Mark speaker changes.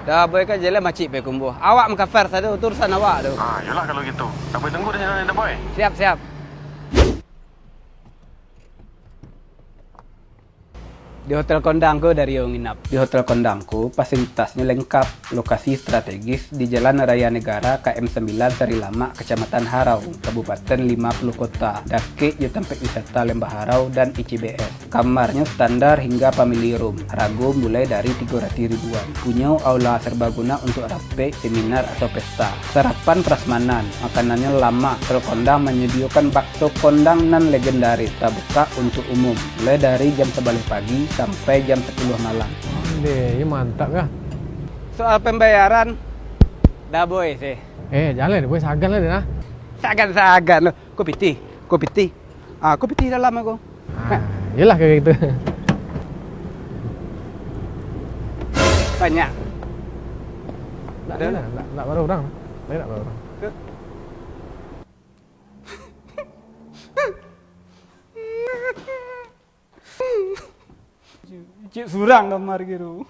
Speaker 1: Dah boy kan jalan macik pe kumbuh. Awak mengkafir tadi urusan awak tu.
Speaker 2: Yalah kalau gitu. Dah boy tunggu di sana dah boy.
Speaker 1: Siap, siap. Di Hotel Kondangku dari yang nginap. Di Hotel Kondangku, fasilitasnya lengkap. Lokasi strategis di Jalan Raya Negara KM 9 Sari Lama, Kecamatan Harau, Kabupaten 50 Kota. Daki di tempat wisata Lembah Harau dan ICBS. Kamarnya standar hingga family room. Harga mulai dari 300 ribuan. Punya aula serbaguna untuk rape, seminar atau pesta. Sarapan prasmanan. Makanannya lama. Hotel Kondang menyediakan bakso kondang nan legendaris. Terbuka untuk umum. Mulai dari jam 11 pagi sampai jam 10 malam.
Speaker 3: Ini mantap ya.
Speaker 1: Soal pembayaran, dah boy sih.
Speaker 3: Jalan boy, sagan lah dia nah.
Speaker 1: Sagan loh. Kopi ti. Kopi ti dalam aku.
Speaker 3: Yalah kayak gitu.
Speaker 1: Banyak.
Speaker 3: Tak baru orang. Tak baru orang.
Speaker 1: Cik surang kamar gitu.